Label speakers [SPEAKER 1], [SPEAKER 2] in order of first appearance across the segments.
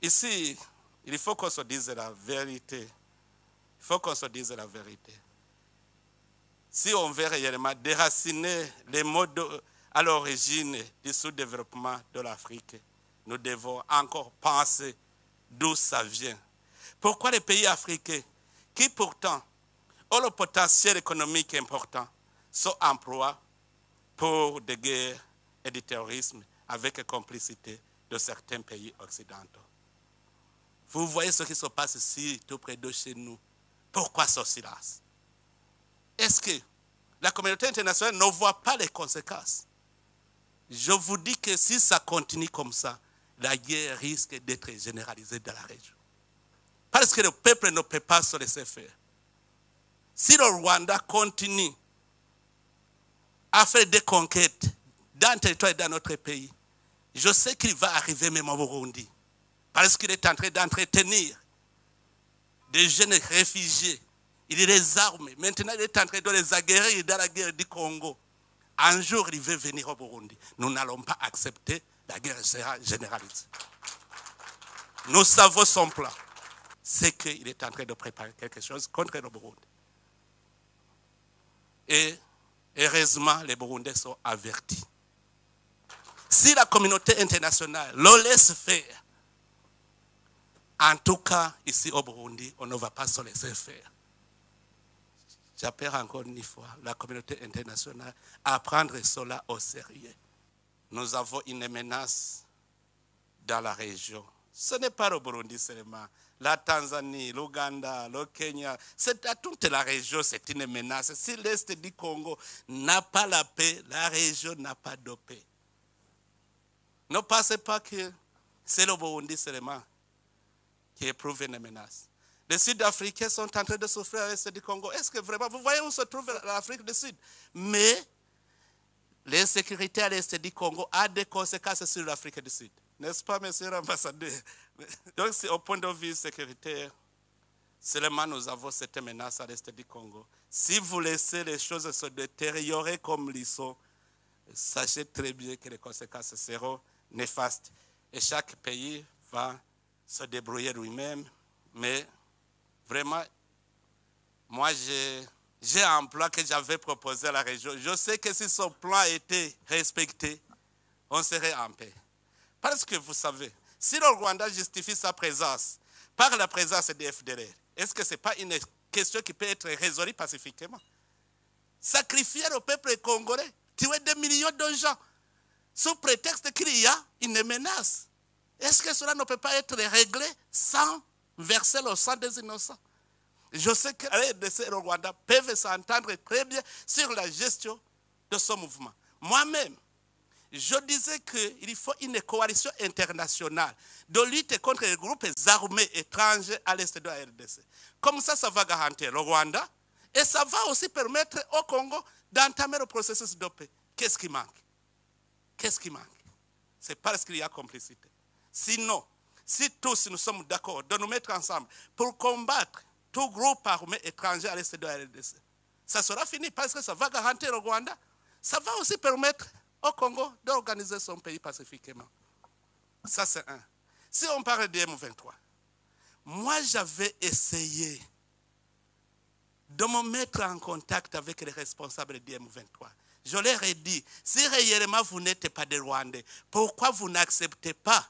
[SPEAKER 1] Ici, il faut qu'on se dise la vérité. Il faut qu'on se dise la vérité. Si on veut réellement déraciner les modes à l'origine du sous-développement de l'Afrique, nous devons encore penser d'où ça vient. Pourquoi les pays africains, qui pourtant ont le potentiel économique important, sont emplois pour des guerres et du terrorisme avec la complicité de certains pays occidentaux? Vous voyez ce qui se passe ici, tout près de chez nous. Pourquoi ce silence? Est-ce que la communauté internationale ne voit pas les conséquences? Je vous dis que si ça continue comme ça, la guerre risque d'être généralisée dans la région. Parce que le peuple ne peut pas se laisser faire. Si le Rwanda continue à faire des conquêtes dans le territoire et dans notre pays, je sais qu'il va arriver même au Burundi. Parce qu'il est en train d'entretenir des jeunes réfugiés. Il les arme. Maintenant, il est en train de les aguerrir dans la guerre du Congo. Un jour, il veut venir au Burundi. Nous n'allons pas accepter la guerre généralisée. Nous savons son plan. C'est qu'il est en train de préparer quelque chose contre le Burundi. Et heureusement, les Burundais sont avertis. Si la communauté internationale le laisse faire, en tout cas, ici au Burundi, on ne va pas se laisser faire. J'appelle encore une fois la communauté internationale à prendre cela au sérieux. Nous avons une menace dans la région. Ce n'est pas le Burundi seulement. La Tanzanie, l'Ouganda, le Kenya, c'est à toute la région, c'est une menace. Si l'Est du Congo n'a pas la paix, la région n'a pas de paix. Ne pensez pas que c'est le Burundi seulement qui éprouve une menace. Les Sud-Africains sont en train de souffrir à l'Est du Congo. Est-ce que vraiment, vous voyez où se trouve l'Afrique du Sud? Mais l'insécurité à l'Est du Congo a des conséquences sur l'Afrique du Sud. N'est-ce pas, monsieur l'ambassadeur? Donc, au point de vue sécuritaire, seulement nous avons cette menace à l'Est du Congo. Si vous laissez les choses se détériorer comme ils sont, sachez très bien que les conséquences seront néfastes. Et chaque pays va se débrouiller lui-même. Mais vraiment, moi, j'ai un plan que j'avais proposé à la région. Je sais que si ce plan était respecté, on serait en paix. Parce que vous savez, si le Rwanda justifie sa présence par la présence des FDLR, est-ce que ce n'est pas une question qui peut être résolue pacifiquement? Sacrifier le peuple congolais, tuer des millions de gens, sous prétexte qu'il y a une menace. Est-ce que cela ne peut pas être réglé sans verser le sang des innocents? Je sais que les RDC et le Rwanda peuvent s'entendre très bien sur la gestion de ce mouvement. Moi-même, je disais qu'il faut une coalition internationale de lutte contre les groupes armés étrangers à l'est de la RDC. Comme ça, ça va garantir le Rwanda et ça va aussi permettre au Congo d'entamer le processus de paix. Qu'est-ce qui manque? Qu'est-ce qui manque? C'est parce qu'il y a complicité. Sinon, si tous nous sommes d'accord de nous mettre ensemble pour combattre tout groupe armé étranger à l'est de la RDC, ça sera fini parce que ça va garantir le Rwanda. Ça va aussi permettre au Congo d'organiser son pays pacifiquement. Ça, c'est un. Si on parle de M23, moi, j'avais essayé de me mettre en contact avec les responsables du M23. Je leur ai dit, si réellement vous n'êtes pas des Rwandais, pourquoi vous n'acceptez pas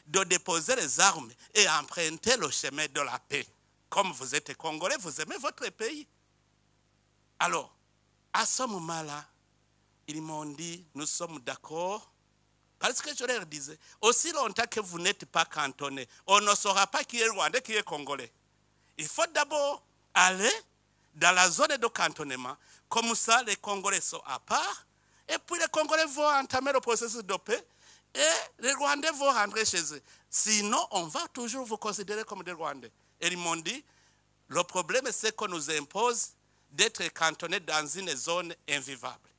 [SPEAKER 1] de déposer les armes et emprunter le chemin de la paix? Comme vous êtes Congolais, vous aimez votre pays. Alors, à ce moment-là, ils m'ont dit, nous sommes d'accord, parce que je leur disais, aussi longtemps que vous n'êtes pas cantonné, on ne saura pas qui est Rwandais, qui est Congolais. Il faut d'abord aller dans la zone de cantonnement, comme ça les Congolais sont à part, et puis les Congolais vont entamer le processus de paix, et les Rwandais vont rentrer chez eux. Sinon, on va toujours vous considérer comme des Rwandais. Et ils m'ont dit, le problème c'est qu'on nous impose d'être cantonnés dans une zone invivable.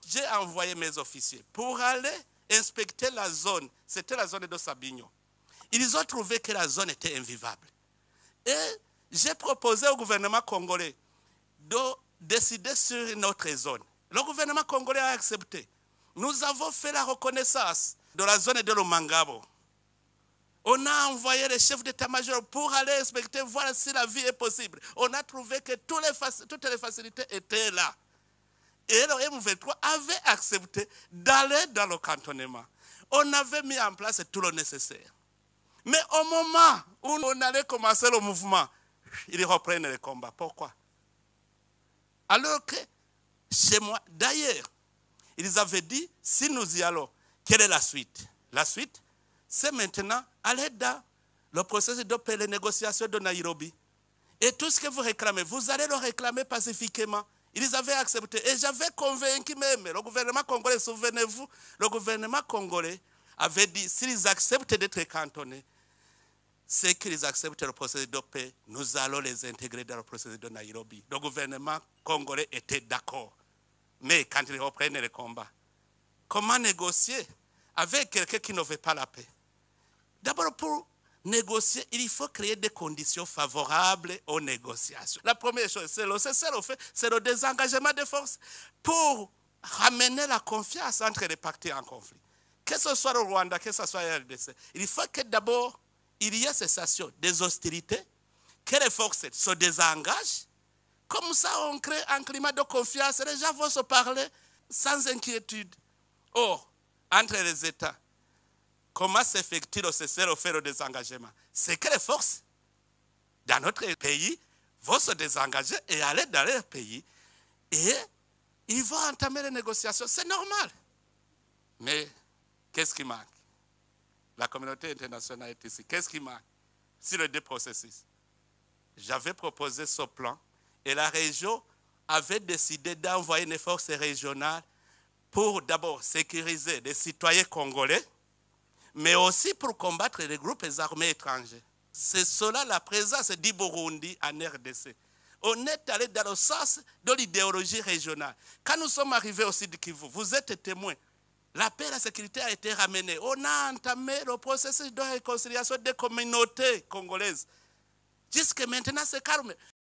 [SPEAKER 1] J'ai envoyé mes officiers pour aller inspecter la zone. C'était la zone de Sabinyo. Ils ont trouvé que la zone était invivable. Et j'ai proposé au gouvernement congolais de décider sur une autre zone. Le gouvernement congolais a accepté. Nous avons fait la reconnaissance de la zone de Lomangabo. On a envoyé les chefs d'état-major pour aller inspecter, voir si la vie est possible. On a trouvé que toutes les facilités étaient là. Et le M23 avait accepté d'aller dans le cantonnement. On avait mis en place tout le nécessaire. Mais au moment où on allait commencer le mouvement, ils reprennent le combat. Pourquoi? Alors que chez moi, d'ailleurs, ils avaient dit, si nous y allons, quelle est la suite? La suite, c'est maintenant aller dans le processus de paix, les négociations de Nairobi. Et tout ce que vous réclamez, vous allez le réclamer pacifiquement. Ils avaient accepté. Et j'avais convaincu même le gouvernement congolais, souvenez-vous, le gouvernement congolais avait dit, s'ils acceptent d'être cantonnés, c'est qu'ils acceptent le processus de paix, nous allons les intégrer dans le processus de Nairobi. Le gouvernement congolais était d'accord. Mais quand ils reprennent le combat, comment négocier avec quelqu'un qui ne veut pas la paix? D'abord, pour négocier, il faut créer des conditions favorables aux négociations. La première chose, c'est le désengagement des forces pour ramener la confiance entre les partis en conflit. Que ce soit le Rwanda, que ce soit le RDC, il faut que d'abord, il y ait cessation des hostilités, que les forces se désengagent. Comme ça, on crée un climat de confiance. Les gens vont se parler sans inquiétude. Or, entre les États, comment s'effectue le cessez-le-feu, le désengagement? C'est que les forces dans notre pays vont se désengager et aller dans leur pays. Et ils vont entamer les négociations. C'est normal. Mais qu'est-ce qui manque? La communauté internationale est ici. Qu'est-ce qui manque sur les deux processus? J'avais proposé ce plan et la région avait décidé d'envoyer une force régionale pour d'abord sécuriser les citoyens congolais, mais aussi pour combattre les groupes armés étrangers. C'est cela la présence du Burundi en RDC. On est allé dans le sens de l'idéologie régionale. Quand nous sommes arrivés au Sud Kivu, vous êtes témoins. La paix et la sécurité a été ramenée. On a entamé le processus de réconciliation des communautés congolaises. Jusque maintenant, c'est calme.